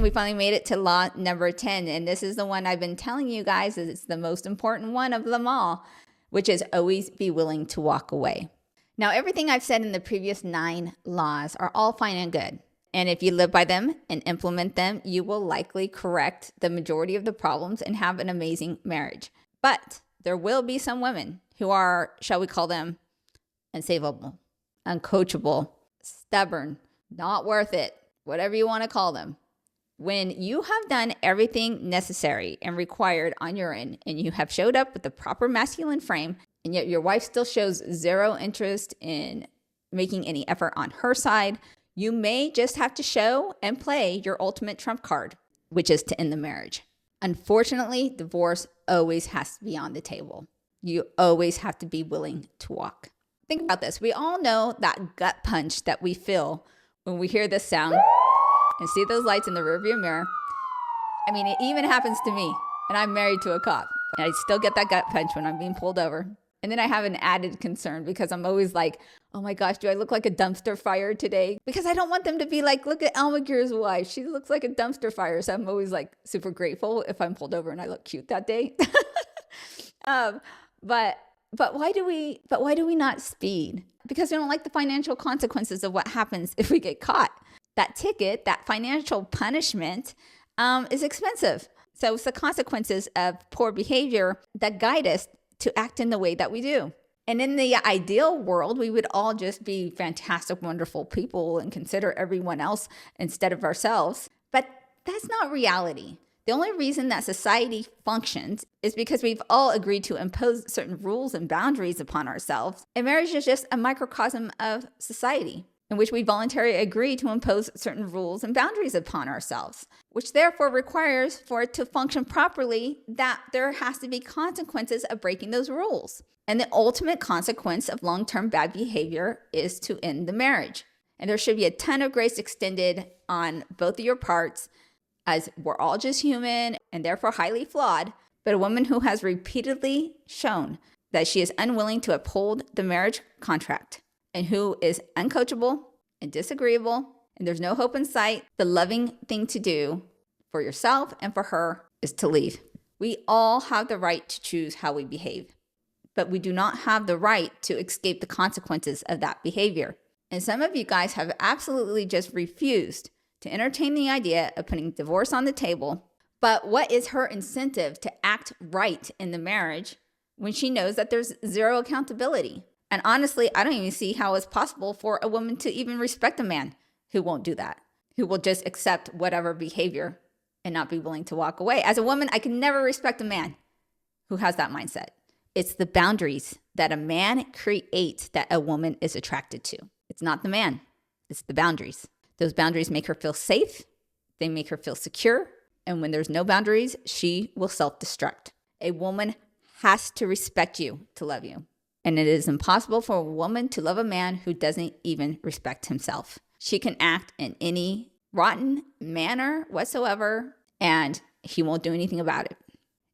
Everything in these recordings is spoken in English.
we finally made it to law number 10. And this is the one I've been telling you guys is it's the most important one of them all, which is always be willing to walk away. Now, everything I've said in the previous 9 laws are all fine and good. And if you live by them and implement them, you will likely correct the majority of the problems and have an amazing marriage. But there will be some women who are, shall we call them, unsavable, uncoachable, stubborn, not worth it, whatever you want to call them. When you have done everything necessary and required on your end, and you have showed up with the proper masculine frame, and yet your wife still shows zero interest in making any effort on her side, you may just have to show and play your ultimate trump card, which is to end the marriage. Unfortunately, divorce always has to be on the table. You always have to be willing to walk. Think about this. We all know that gut punch that we feel when we hear this sound and see those lights in the rearview mirror. I mean, it even happens to me, and I'm married to a cop. And I still get that gut punch when I'm being pulled over. And then I have an added concern because I'm always like, oh my gosh, do I look like a dumpster fire today? Because I don't want them to be like, look at Alma Gear's wife. She looks like a dumpster fire. So I'm always like super grateful if I'm pulled over and I look cute that day. But why do we not speed? Because we don't like the financial consequences of what happens if we get caught. That ticket, that financial punishment is expensive. So it's the consequences of poor behavior that guide us to act in the way that we do. And in the ideal world, we would all just be fantastic, wonderful people and consider everyone else instead of ourselves. But that's not reality. The only reason that society functions is because we've all agreed to impose certain rules and boundaries upon ourselves. And marriage is just a microcosm of society in which we voluntarily agree to impose certain rules and boundaries upon ourselves, which therefore requires for it to function properly that there has to be consequences of breaking those rules. And the ultimate consequence of long-term bad behavior is to end the marriage. And there should be a ton of grace extended on both of your parts, as we're all just human and therefore highly flawed. But a woman who has repeatedly shown that she is unwilling to uphold the marriage contract and who is uncoachable and disagreeable, and there's no hope in sight, the loving thing to do for yourself and for her is to leave. We all have the right to choose how we behave, but we do not have the right to escape the consequences of that behavior. And some of you guys have absolutely just refused to entertain the idea of putting divorce on the table. But what is her incentive to act right in the marriage when she knows that there's zero accountability? And honestly, I don't even see how it's possible for a woman to even respect a man who won't do that, who will just accept whatever behavior and not be willing to walk away. As a woman, I can never respect a man who has that mindset. It's the boundaries that a man creates that a woman is attracted to. It's not the man, it's the boundaries. Those boundaries make her feel safe, they make her feel secure, and when there's no boundaries, she will self-destruct. A woman has to respect you to love you. And it is impossible for a woman to love a man who doesn't even respect himself. She can act in any rotten manner whatsoever, and he won't do anything about it.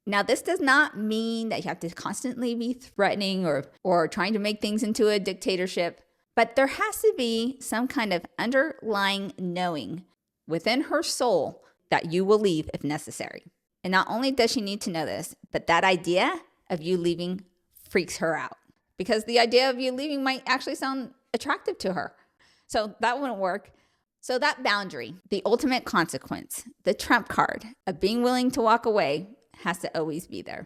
Now, this does not mean that you have to constantly be threatening or trying to make things into a dictatorship, but there has to be some kind of underlying knowing within her soul that you will leave if necessary. And not only does she need to know this, but that idea of you leaving freaks her out. Because the idea of you leaving might actually sound attractive to her. So that wouldn't work. So that boundary, the ultimate consequence, the trump card of being willing to walk away has to always be there.